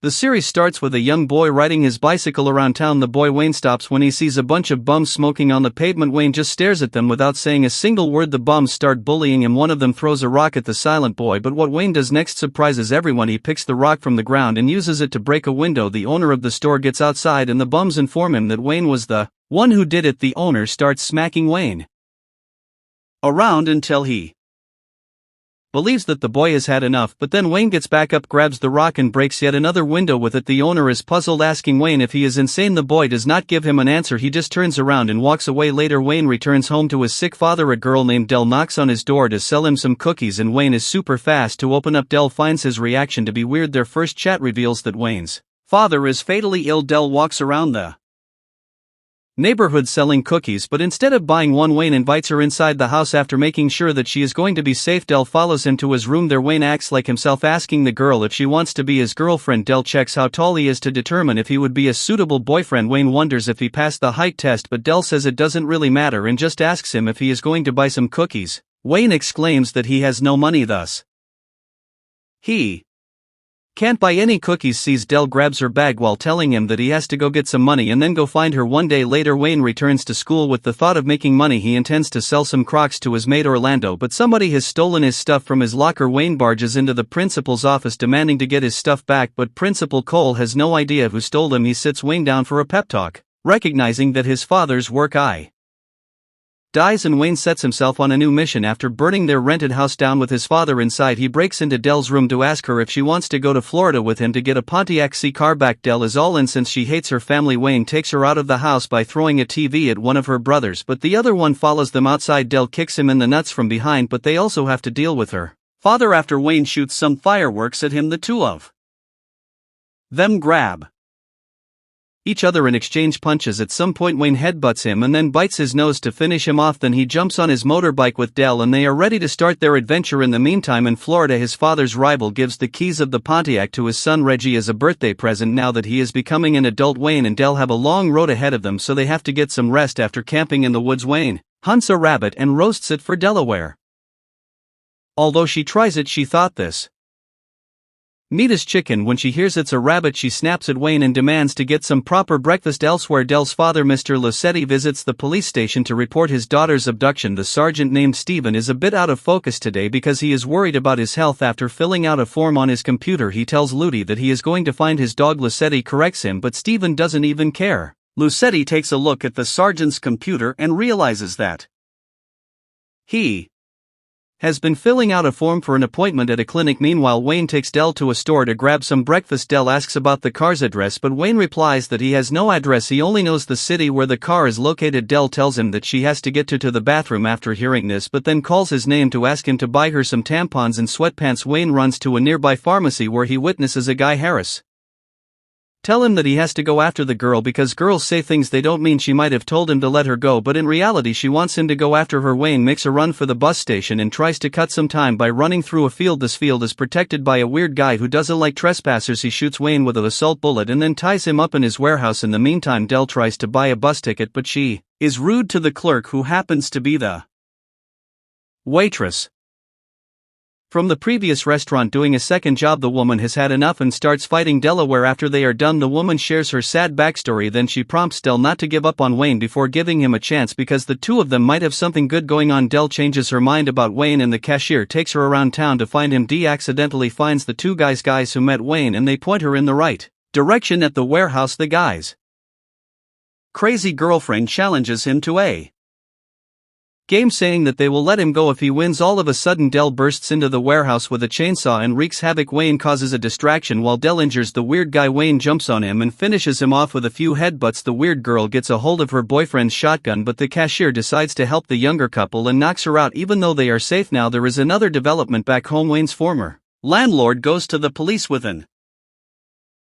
The series starts with a young boy riding his bicycle around town. The boy Wayne stops when he sees a bunch of bums smoking on the pavement. Wayne just stares at them without saying a single word. The bums start bullying him. One of them throws a rock at the silent boy, but what Wayne does next surprises everyone. He picks the rock from the ground and uses it to break a window. The owner of the store gets outside and the bums inform him that Wayne was the one who did it. The owner starts smacking Wayne around until he believes that the boy has had enough, but then Wayne gets back up, grabs the rock and breaks yet another window with it. The owner is puzzled, asking Wayne if he is insane. The boy does not give him an answer. He just turns around and walks away. Later, Wayne returns home to his sick father. A girl named Dell knocks on his door to sell him some cookies and Wayne is super fast to open up. Dell finds his reaction to be weird. Their first chat reveals that Wayne's father is fatally ill. Dell walks around the neighborhood selling cookies, but instead of buying one, Wayne invites her inside the house. After making sure that she is going to be safe, Dell follows him to his room. There, Wayne acts like himself, asking the girl if she wants to be his girlfriend. Dell checks how tall he is to determine if he would be a suitable boyfriend. Wayne wonders if he passed the height test, but Dell says it doesn't really matter and just asks him if he is going to buy some cookies. Wayne exclaims that he has no money, thus he can't buy any cookies. Sees Dell grabs her bag while telling him that he has to go get some money and then go find her. One day later, Wayne returns to school with the thought of making money. He intends to sell some Crocs to his mate Orlando, but somebody has stolen his stuff from his locker. Wayne barges into the principal's office demanding to get his stuff back, but Principal Cole has no idea who stole them. He sits Wayne down for a pep talk, recognizing that his father's work eye dies and Wayne sets himself on a new mission. After burning their rented house down with his father inside, he breaks into Dell's room to ask her if she wants to go to Florida with him to get a Pontiac C car back. Dell is all in since she hates her family. Wayne takes her out of the house by throwing a TV at one of her brothers, but the other one follows them outside. Dell kicks him in the nuts from behind, but they also have to deal with her father after Wayne shoots some fireworks at him. The two of them grab each other and exchange punches. At some point, Wayne headbutts him and then bites his nose to finish him off. Then he jumps on his motorbike with Dell and they are ready to start their adventure. In the meantime, in Florida, his father's rival gives the keys of the Pontiac to his son Reggie as a birthday present. Now that he is becoming an adult, Wayne and Dell have a long road ahead of them, so they have to get some rest. After camping in the woods, Wayne hunts a rabbit and roasts it for Delaware. Although she tries it, she thought this meat is chicken. When she hears it's a rabbit, she snaps at Wayne and demands to get some proper breakfast elsewhere. Dell's father, Mr. Lucetti, visits the police station to report his daughter's abduction. The sergeant named Steven is a bit out of focus today because he is worried about his health. After filling out a form on his computer, he tells Ludi that he is going to find his dog. Lucetti corrects him, but Steven doesn't even care. Lucetti takes a look at the sergeant's computer and realizes that he has been filling out a form for an appointment at a clinic. Meanwhile, Wayne takes Dell to a store to grab some breakfast. Dell asks about the car's address, but Wayne replies that he has no address, he only knows the city where the car is located. Dell tells him that she has to get to the bathroom after hearing this, but then calls his name to ask him to buy her some tampons and sweatpants. Wayne runs to a nearby pharmacy where he witnesses a guy Harris tell him that he has to go after the girl because girls say things they don't mean. She might have told him to let her go, but in reality she wants him to go after her. Wayne makes a run for the bus station and tries to cut some time by running through a field. This field is protected by a weird guy who doesn't like trespassers. He shoots Wayne with an assault bullet and then ties him up in his warehouse. In the meantime, Dell tries to buy a bus ticket, but she is rude to the clerk, who happens to be the waitress from the previous restaurant doing a second job. The woman has had enough and starts fighting Delaware. After they are done, the woman shares her sad backstory. Then she prompts Dell not to give up on Wayne before giving him a chance because the two of them might have something good going on. Dell changes her mind about Wayne and the cashier takes her around town to find him. Dee accidentally finds the two guys who met Wayne and they point her in the right direction at the warehouse. The guy's crazy girlfriend challenges him to a game, saying that they will let him go if he wins. All of a sudden, Dell bursts into the warehouse with a chainsaw and wreaks havoc. Wayne causes a distraction while Dell injures the weird guy. Wayne jumps on him and finishes him off with a few headbutts. The weird girl gets a hold of her boyfriend's shotgun, but the cashier decides to help the younger couple and knocks her out. Even though they are safe now, there is another development back home. Wayne's former landlord goes to the police with an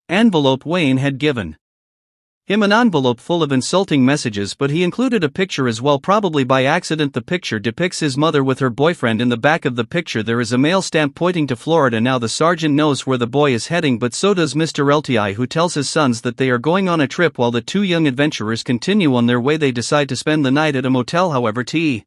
envelope. Wayne had given him an envelope full of insulting messages, but he included a picture as well, probably by accident. The picture depicts his mother with her boyfriend. In the back of the picture there is a mail stamp pointing to Florida. Now the sergeant knows where the boy is heading, but so does Mr. LTI, who tells his sons that they are going on a trip. While the two young adventurers continue on their way, they decide to spend the night at a motel. However, T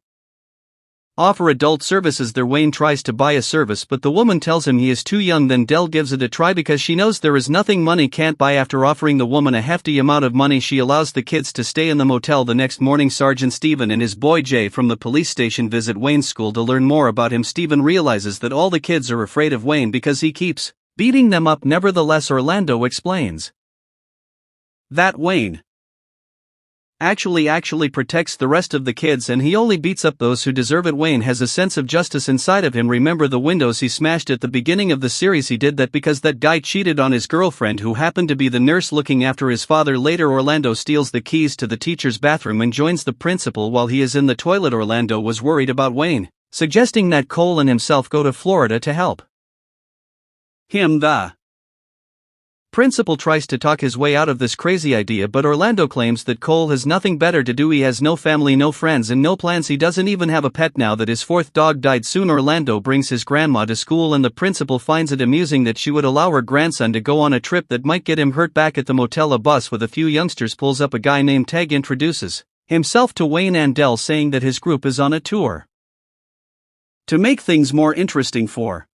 offer adult services there. Wayne tries to buy a service but the woman tells him he is too young. Then Dell gives it a try because she knows there is nothing money can't buy. After offering the woman a hefty amount of money, she allows the kids to stay in the motel. The next morning, Sergeant Stephen and his boy Jay from the police station visit Wayne's school to learn more about him. Stephen realizes that all the kids are afraid of Wayne because he keeps beating them up. Nevertheless, Orlando explains that Wayne actually protects the rest of the kids and he only beats up those who deserve it. Wayne has a sense of justice inside of him. Remember the windows he smashed at the beginning of the series? He did that because that guy cheated on his girlfriend who happened to be the nurse looking after his father. Later, Orlando steals the keys to the teacher's bathroom and joins the principal while he is in the toilet. Orlando was worried about Wayne, suggesting that Cole and himself go to Florida to help him. The principal tries to talk his way out of this crazy idea, but Orlando claims that Cole has nothing better to do. He has no family, no friends, and no plans. He doesn't even have a pet now that his fourth dog died. Soon Orlando brings his grandma to school and the principal finds it amusing that she would allow her grandson to go on a trip that might get him hurt. Back at the motel, a bus with a few youngsters pulls up. A guy named Tag introduces himself to Wayne and Dell, saying that his group is on a tour. To make things more interesting for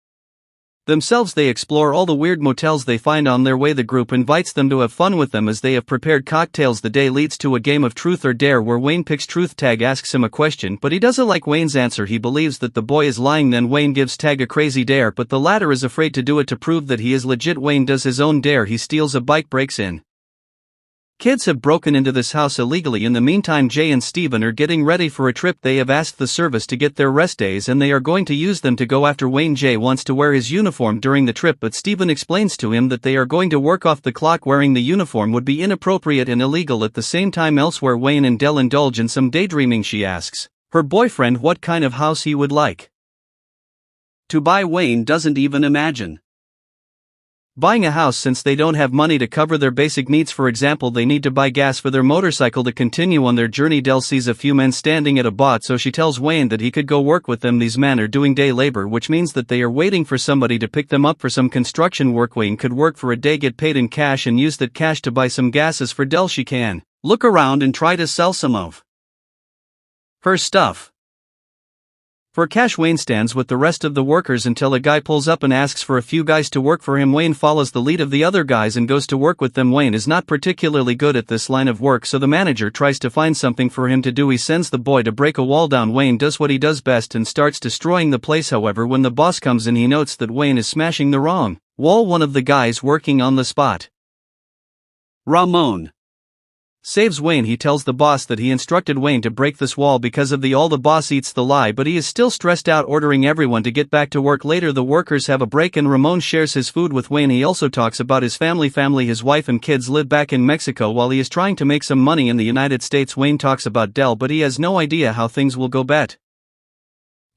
themselves, they explore all the weird motels they find on their way. The group invites them to have fun with them as they have prepared cocktails. The day leads to a game of truth or dare where Wayne picks truth. Tag asks him a question but he doesn't like Wayne's answer. He believes that the boy is lying. Then Wayne gives Tag a crazy dare but the latter is afraid to do it to prove that he is legit. Wayne does his own dare. He steals a bike, breaks in. Kids have broken into this house illegally. In the meantime, Jay and Stephen are getting ready for a trip. They have asked the service to get their rest days and they are going to use them to go after Wayne. Jay wants to wear his uniform during the trip but Stephen explains to him that they are going to work off the clock. Wearing the uniform would be inappropriate and illegal. At the same time, elsewhere, Wayne and Dell indulge in some daydreaming. She asks her boyfriend what kind of house he would like to buy. Wayne doesn't even imagine buying a house since they don't have money to cover their basic needs. For example, they need to buy gas for their motorcycle to continue on their journey. Dell sees a few men standing at a bot, so she tells Wayne that he could go work with them. These men are doing day labor, which means that they are waiting for somebody to pick them up for some construction work. Wayne could work for a day, get paid in cash, and use that cash to buy some gases for Dell. She can look around and try to sell some of her stuff for cash. Wayne stands with the rest of the workers until a guy pulls up and asks for a few guys to work for him. Wayne follows the lead of the other guys and goes to work with them. Wayne is not particularly good at this line of work, so the manager tries to find something for him to do. He sends the boy to break a wall down. Wayne does what he does best and starts destroying the place. However, when the boss comes in, he notes that Wayne is smashing the wrong wall. One of the guys working on the spot, Ramon, saves Wayne. He tells the boss that he instructed Wayne to break this wall because of the all. The boss eats the lie, but he is still stressed out, ordering everyone to get back to work. Later, the workers have a break and Ramon shares his food with Wayne. He also talks about his family. His wife and kids live back in Mexico while he is trying to make some money in the United States. Wayne talks about Dell, but he has no idea how things will go. Bet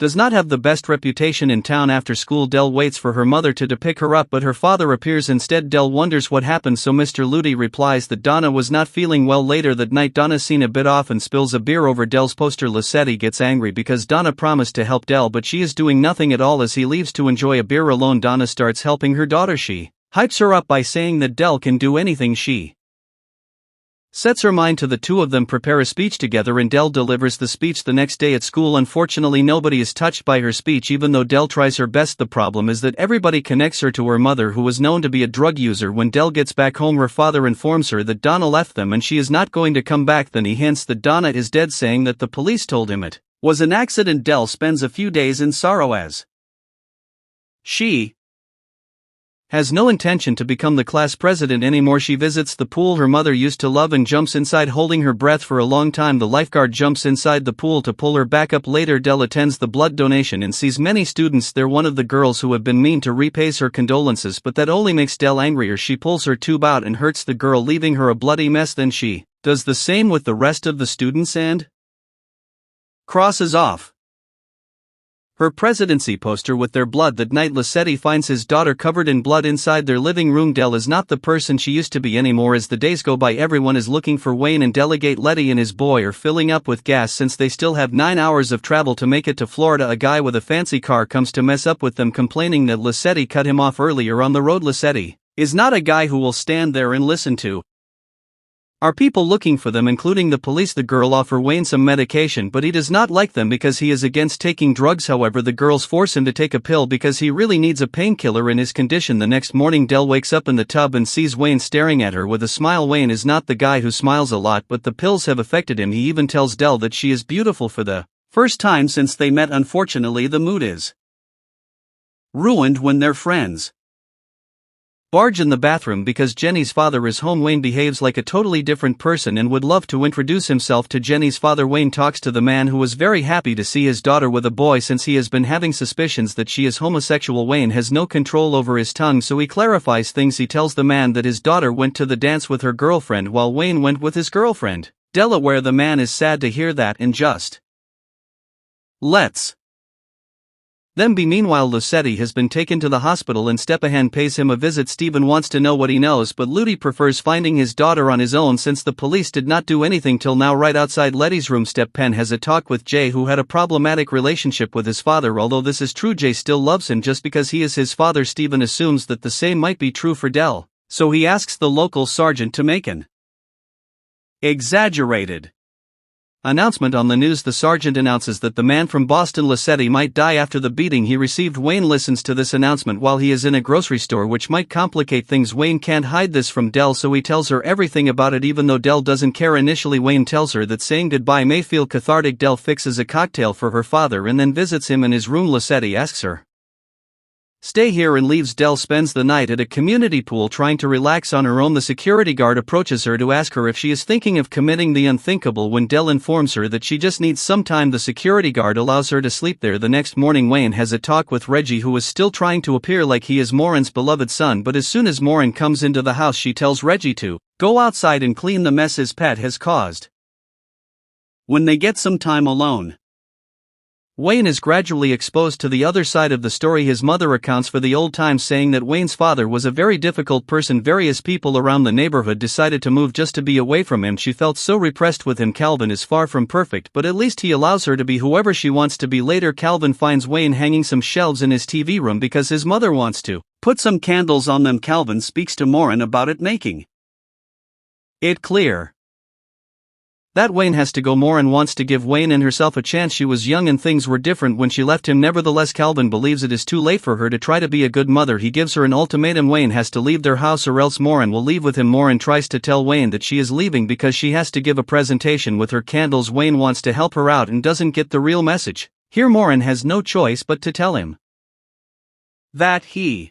does not have the best reputation in town. After school, Dell waits for her mother to pick her up, but her father appears instead. Dell wonders what happened, so Mr. Ludi replies that Donna was not feeling well. Later that night, Donna's seen a bit off and spills a beer over Dell's poster. Lissetti gets angry because Donna promised to help Dell, but she is doing nothing at all. As he leaves to enjoy a beer alone, Donna starts helping her daughter. She hypes her up by saying that Dell can do anything. She sets her mind to the two of them prepare a speech together and Dell delivers the speech the next day at school. Unfortunately, nobody is touched by her speech even though Dell tries her best. The problem is that everybody connects her to her mother, who was known to be a drug user. When Dell gets back home, her father informs her that Donna left them and she is not going to come back. Then he hints that Donna is dead, saying that the police told him it was an accident. Dell spends a few days in sorrow as she has no intention to become the class president anymore. She visits the pool her mother used to love and jumps inside, holding her breath for a long time. The lifeguard jumps inside the pool to pull her back up. Later, Dell attends the blood donation and sees many students there. One of the girls who have been mean to repays her condolences, but that only makes Dell angrier. She pulls her tube out and hurts the girl, leaving her a bloody mess. Then she does the same with the rest of the students and crosses off her presidency poster with their blood. That night, Lissetti finds his daughter covered in blood inside their living room. Dell is not the person she used to be anymore. As the days go by, everyone is looking for Wayne, and Delegate Letty and his boy are filling up with gas since they still have 9 hours of travel to make it to Florida. A guy with a fancy car comes to mess up with them, complaining that Lissetti cut him off earlier on the road. Lissetti is not a guy who will stand there and listen to are people looking for them, including the police. The girl offers Wayne some medication, but he does not like them because he is against taking drugs. However, the girls force him to take a pill because he really needs a painkiller in his condition. The next morning, Dell wakes up in the tub and sees Wayne staring at her with a smile. Wayne is not the guy who smiles a lot, but the pills have affected him. He even tells Dell that she is beautiful for the first time since they met. Unfortunately, the mood is ruined when they're friends. Barge in the bathroom because Jenny's father is home. Wayne behaves like a totally different person and would love to introduce himself to Jenny's father. Wayne talks to the man who was very happy to see his daughter with a boy since he has been having suspicions that she is homosexual. Wayne has no control over his tongue, so he clarifies things. He tells the man that his daughter went to the dance with her girlfriend while Wayne went with his girlfriend. Delaware. The man is sad to hear that and just lets them be. Meanwhile, Lucetti has been taken to the hospital and Steppahan pays him a visit. Steven wants to know what he knows, but Ludi prefers finding his daughter on his own since the police did not do anything till now. Right outside Letty's room, Steppahan has a talk with Jay, who had a problematic relationship with his father. Although this is true, Jay still loves him just because he is his father. Steven assumes that the same might be true for Dell, so he asks the local sergeant to make an exaggerated announcement on the news. The sergeant announces that the man from Boston, Lucetti, might die after the beating he received. Wayne listens to this announcement while he is in a grocery store, which might complicate things. Wayne can't hide this from Dell, so he tells her everything about it even though Dell doesn't care initially. Wayne tells her that saying goodbye may feel cathartic. Dell fixes a cocktail for her father and then visits him in his room. Lucetti asks her stay here and leaves. Dell spends the night at a community pool trying to relax on her own. The security guard approaches her to ask her if she is thinking of committing the unthinkable. When Dell informs her that she just needs some time, the security guard allows her to sleep there. The next morning, Wayne has a talk with Reggie, who is still trying to appear like he is Morin's beloved son, but as soon as Morin comes into the house, she tells Reggie to go outside and clean the mess his pet has caused. When they get some time alone, Wayne is gradually exposed to the other side of the story. His mother recounts for the old times, saying that Wayne's father was a very difficult person. Various people around the neighborhood decided to move just to be away from him. She felt so repressed with him. Calvin is far from perfect, but at least he allows her to be whoever she wants to be. Later, Calvin finds Wayne hanging some shelves in his TV room because his mother wants to put some candles on them. Calvin speaks to Morin about it, making it clear that Wayne has to go. Morin wants to give Wayne and herself a chance. She was young and things were different when she left him. Nevertheless, Calvin believes it is too late for her to try to be a good mother. He gives her an ultimatum: Wayne has to leave their house or else Morin will leave with him. Morin tries to tell Wayne that she is leaving because she has to give a presentation with her candles. Wayne wants to help her out and doesn't get the real message. Here Morin has no choice but to tell him that he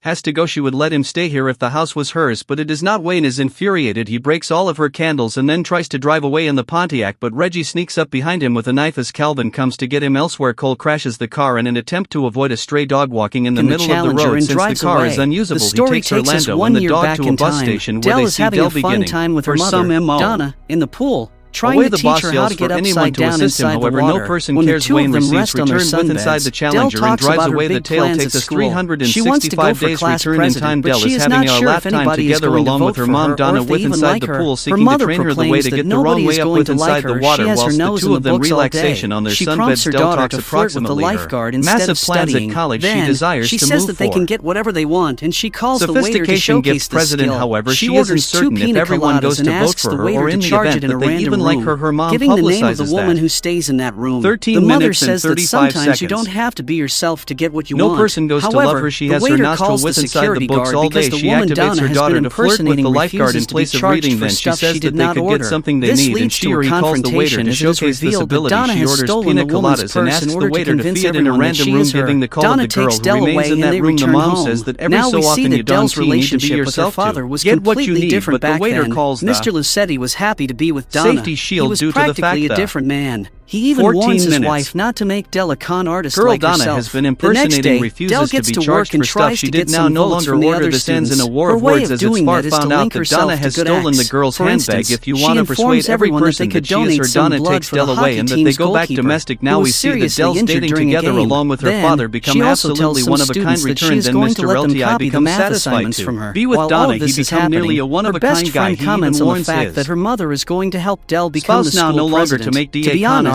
has to go. She would let him stay here if the house was hers, but it is not. Wayne is infuriated. He breaks all of her candles and then tries to drive away in the Pontiac, but Reggie sneaks up behind him with a knife as Calvin comes to get him elsewhere. Cole crashes the car in an attempt to avoid a stray dog walking in the middle of the road. Since the car is unusable, he takes Orlando and the dog to a bus station where they see Dell beginning time with her for some mother, MO. Donna, in the pool, trying Away to the teach boss her how yells to get for anyone upside to down assist him. inside However, the water. no person When the cares. two Wayne of them receives rest on their return with inside sunbeds, the Dell Challenger and talks drives about her away. The big tail plans takes at us school. 365 She wants to go for days. class Return in president, time. but Dell she is is having not a sure laugh if time anybody is together going to along vote with her for mom her, Donna or if they with even inside like the her. pool, Her seeking to mother train her the way proclaims to that get the wrong nobody way is up going with to inside like the her. water, She has her whilst the nose two in of the them books all relaxation day. on their She sunbeds. prompts her Dell daughter talks to flirt with the approximately her lifeguard instead massive of plans studying. at college. She Then, desires she to says move that they can for get whatever they want, and she calls the waiter to sophistication showcase gift the president. skill. However, She she isn't orders two certain if pina everyone goes coladas and to vote asks for the her, or waiter in to the charge event it in a that they random even like room, her. Her mom giving the name of the publicizes woman that. who stays in that room. 13 The mother minutes and says that 35 sometimes you seconds. don't have to be yourself to get what you No want. person goes to However, love her. She the has her waiter nostril calls with the inside the security books guard all because day. the She woman activates Donna her has daughter been to flirt with the impersonating lifeguard in refuses to be place of charged reading. for Then she stuff says she that did they not could order. get something they This need, and leads she to or a he calls the waiter confrontation to as it is showcase this revealed that ability. Donna She has orders stolen pina the woman's coladas and purse asks in the order to waiter to convince feed it in a everyone that random she room, is her. giving the call to Donna the girl takes who Dell remains away in and that they room. The return mom home. says that every Now so we see often you that Dell's don't need to be relationship with her yourself father to was get what you completely need, different but the back waiter then. calls the Mr. Lucetti was happy to be with Donna. safety shield He was due to the fact practically a that different man. He even 14 warns his minutes. wife not to make Dell a con artist Girl like Donna herself. has been The impersonating, next day, refuses Dell to gets be to charged work and for stuff tries she to did get now some no votes longer from the order. other This ends in students. a war Her of way words of as it's doing far that is to found out link that herself Donna to has good stolen acts. the girl's For handbag. instance, If you she want to informs persuade every everyone that person they could that she is donate her, some Donna blood takes for the Dell away hockey and that they team's go back goalkeeper, domestic. who Now was we see that seriously Dell's injured dating during a together game. along with her Then, father become she also absolutely tells one some of a kind. students that she Return is then going Mr. to let them Relti copy the becomes math satisfied assignments to from her. be with While Donna. all He of this is become nearly happening, a one her of a best kind guy. friend He even comments on the warns fact his that her mother is going to help Dell become the spouse now school no longer to president. make To DA be con honest,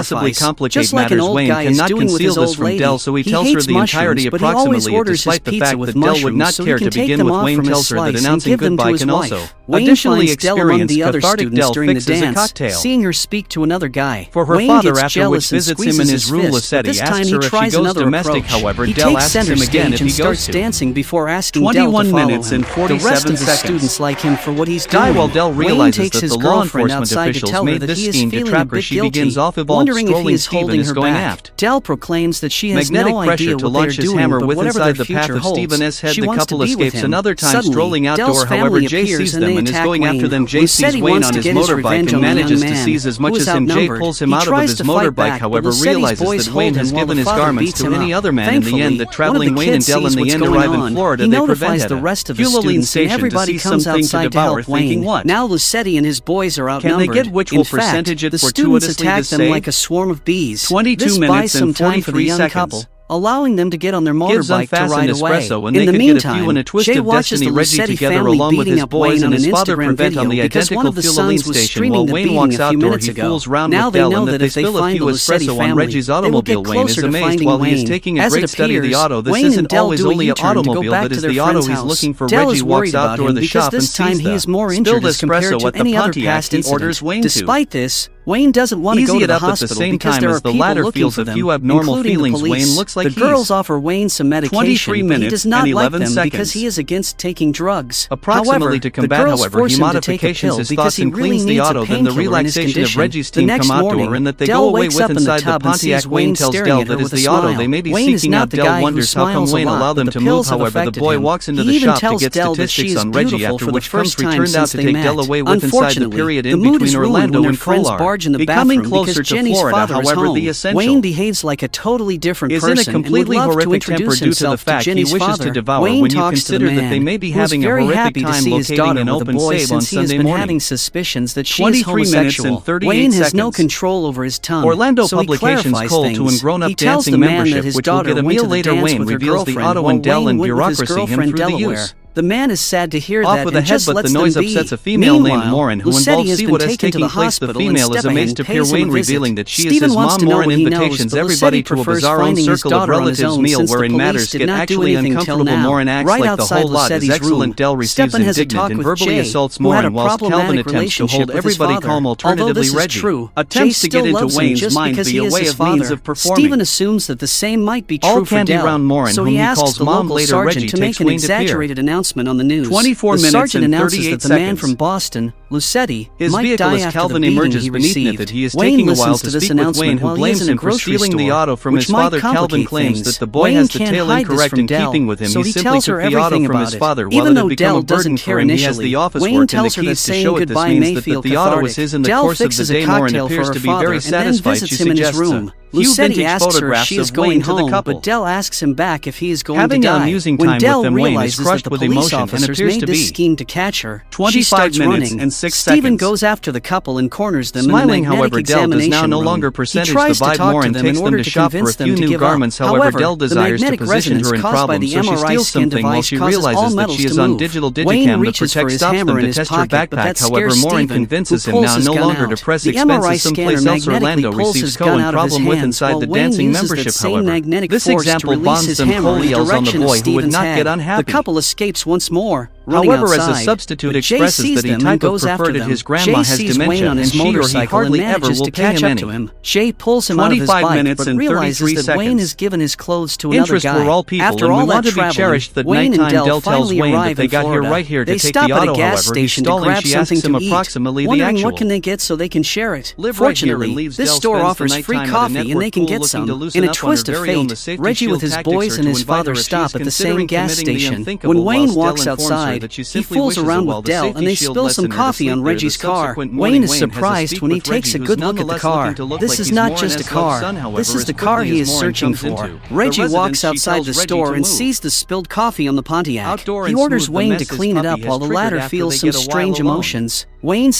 possibly sacrifice, complicate just like an matters. old Wayne guy is cannot doing with conceal his this old from lady. Dell, so he He tells her hates the entirety mushrooms, but he always approximately, orders despite his the pizza fact with that Dell would mushrooms not so he care can to take begin them with. off Wayne from his tells her that slice and announcing give them to goodbye his can wife. also Wayne additionally finds Dell among experience the other cathartic. students Dell during the fixes a dance, cocktail seeing her speak to another guy. for her Wayne father, gets after which jealous and visits him in squeezes his room. fist, but Lassetti this time asks he her if she tries goes another domestic. approach. However, He Dell takes asks center him again stage if and he goes starts to. dancing before asking Dell to 21 follow minutes him. and The 47 rest of the seconds. students like him for what he's Die doing. while Dell Wayne realizes takes that his the law girlfriend enforcement outside to officials tell her made that this he is scheme to feeling a trap her. bit She guilty, begins off, evolved wondering if he strolling is Stephen holding is her going back. aft. Dell proclaims that she has Magnetic no pressure idea to what launch they're his doing, hammer but with whatever inside their the path future of holds, Stephen S. Head. she The wants to couple be with escapes him. another time, Suddenly, strolling outdoor. Dell's However, family Jay appears sees and them they and is attack going after Wayne. them. Jay sees Lassetti Wayne wants on to his get his motorbike revenge and on the manages young to man seize as who much is as him. Jay outnumbered. pulls him He out of tries his to fight motorbike. back, but However, Lassetti's realizes boys that hold Wayne him has while given the his father garments beats to him any up. other man. In the Thankfully, end, the one of traveling the Wayne and kids Dell in sees the what's end going arrive in on. Florida. He They notifies prevent the at rest of the Fueling students, and station to everybody see comes something to outside to devour, help thinking Wayne. what? Now Lassetti and his boys are Can outnumbered. they get which In will fact, percentage it the students fortuitously attack to them save? like a swarm of bees. 22 this minutes buys some and time for the 43 young seconds. couple, allowing them to get on their Gives motorbike to unfastened ride away. espresso, and In they the could get a few meantime, in a twist Jay of watches destiny. the Reggie Lassetti together family along with beating his up boys Wayne and on his an father Instagram prevent video on the because one identical of the fueling sons was station. streaming While the Wayne beating walks a few outdoor, minutes he ago. fools round Now with they Dell, know and that that they if they spill a find few the Lassetti espresso on family, Reggie's they will automobile. get Wayne is closer to amazed finding while he is Wayne. taking a As it great study of the appears, auto. This Wayne isn't and Dell always do a only an U-turn to go automobile back that to is their the auto friend's he's house. looking for. Dell Reggie is walks worried about outdoor him the because shop and this time sees he the is more spilled injured as compared espresso to at the any other Pontiac. past He incident. orders Wayne to Despite this, Wayne doesn't want to go Easy to it the up at the hospital same because time there as are the people latter looking feels for a them, few abnormal including the feelings. police. Wayne looks like the girls offer Wayne some medication, 23 but he minutes does not and like 11 them seconds. because he is against taking drugs. Approximately However, to combat, the girls however, force he him to take a modifications pill his because thoughts he and really cleans the needs a auto. Then the painkiller in his relaxation of condition. Reggie's The team next come outdoor morning, and that they Del go away wakes with up in the inside the tub and Pontiac. sees Wayne Wayne tells staring Del at her that is with a the auto smile. they may be Wayne is seeking not out. the Del guy who wonders how come smiles a Wayne lot, allowed them but to the move. pills have However, the affected boy him. walks into He the even shop to tells get Del that she statistics is on Reggie, beautiful after for the which comes first time returned out since to they take met. Del away with inside the Unfortunately, period the in mood between is ruined Orlando when their and friends Kolar. barge in the Becoming bathroom closer because to Jenny's Florida, father is however, home. the essential Wayne behaves like a totally different is in a person and would completely love to horrific temper introduce due to the himself to fact he Jenny's wishes father. to devour. Wayne When you talks to the consider that man, they may be who is having a very horrific happy to time see his locating daughter an with a open boy save on since he has Sunday been morning. having suspicions that she is 23 minutes and homosexual. 38 Wayne has no seconds. control over his tongue, Orlando so he Publications clarifies Cole things. to an grown-up He tells dancing the man membership, that his which will daughter get a went meal to the later. dance Wayne with her reveals the girlfriend auto while and Del Wayne and went with his bureaucracy him girlfriend through the Delaware. use. The man is sad to hear Off that with and a head, just but lets the noise them be. upsets a female named Meanwhile, Morin, who Lucetti involves has see been what is taken to taking the place. The hospital and female is amazed to Stepan hear pays him a Wayne visit. revealing that she is Stephen his wants mom. to know Morin what he knows, invitations but everybody Lucetti to a prefers bizarre own finding his circle of daughter on his relatives own meal since the wherein police matters did get not do actually anything till uncomfortable. now. Morin acts Right like the outside whole lot is Lucetti's excellent. room, Del receives Stepan has a indignant talk and with verbally Jay, assaults who had a Morin whilst Calvin problematic attempts to relationship hold with his everybody father. calm. Although Alternatively, this is Reggie true, Jay attempts to still get into loves him Wayne's just mind because he via is way his of means father. of performing. Stephen assumes that the same might be All true for candy Del, round Morin, so whom he he asks calls the Mom, local later sergeant Reggie to takes make an Wayne to pier. exaggerated announcement on the news. 24 the minutes sergeant and announces 38 that the man seconds. from Boston, Lucetti, His might vehicle die as after Calvin the beating emerges he beneath it received. that he is Wayne taking a while listens to to this speak with announcement Wayne, who while he is blames in a him for grocery stealing the store, auto from which his might father. Calvin complicate claims things. that the boy Wayne has the can't tail hide this incorrect from in Del, keeping with him. so He he simply tells took her the auto everything from about his it. father. While Even it though had become Del a burden doesn't for care him, he has initially, the office Wayne work and the tells her that keys to saying show it. This goodbye means may that feel the auto is cathartic. his in the Del course of the fixes a day. Morin cocktail for appears her to be father very and then satisfied. She visits him in his suggests room. a few Lucetti vintage asks her if photographs she is of Wayne going to the home, couple. but Del asks him back if he is going Having to an die. amusing When time with Del them, Wayne is realizes that crushed the with police emotion and officers appears made to this be scheme to catch her, she 25 starts minutes running. and 6 Stephen seconds. goes after the couple and corners them Smiling, in the magnetic however, Del does now examination no room. longer He percentage tries the to vibe. talk to Morin them in takes them order to to shop for a convince them few to new give up. garments. However, However, Del the desires to magnetic position resonance her in caused by problems, the so she MRI steals skin something while device she causes all realizes that metals she to is on move. digital Wayne digicam. The reaches for Protect his stops hammer them in to his test her pocket, but backpack. that However, scares Morin Stephen, convinces who him now pulls his no gun longer to out. press The expenses MRI scanner someplace else. magnetically Orlando pulls receives his gun Cohen out of his problem with hands, inside while the Wayne dancing uses membership. that same However, magnetic this force to example release bonds his them. hammer Cole in the yells on the direction of boy who would Stephen's not head. get The unhappy. couple escapes once more, running However, outside. as a substitute But Jay expresses sees that he them and type of goes after preferred it, them. his grandma Jay has sees dementia, Wayne on and his she or he motorcycle and hardly ever manages will to pay catch him up any. to him. Jay pulls him out of his 25 bike, minutes but and realizes 33 that Wayne seconds. has given his clothes to another Interest guy. for all people, After and we all want that to be traveling, cherished that Wayne and nighttime. Del Del tells finally Wayne arrive that they in got here Florida. right here to They take stop the at auto. a gas However, he's station to stalling. grab She asks something him to eat, approximately the wondering actual. what can they get so they can share it. Live right here Fortunately, and leaves this Del store spends the offers free nighttime at a coffee and network they can pool get looking some. to loosen In a up on twist her of very own. The fate, safety Reggie with shield his tactics boys are and to his invite father her if she stop is at the same considering gas committing the station. unthinkable, When Wayne whilst Del walks informs her outside, that she he simply fools wishes around a while with the Del safety and they shield spill some lessened her to coffee sleep on there. The Reggie's car. subsequent morning, Wayne is Wayne has a surprised speak when he with takes a Reggie, good who's look at the nonetheless car. looking to look This like is he's not more just a an S-love car. son. However, This is as the car quickly he as is Morin searching comes for. into the Reggie residence, walks she outside tells the Reggie store to and move. sees the spilled coffee on the Pontiac. Outdoor He and orders smooth, the Wayne mess to his clean it puppy up has while the triggered latter after feels they some get a while strange alone. emotions. Wayne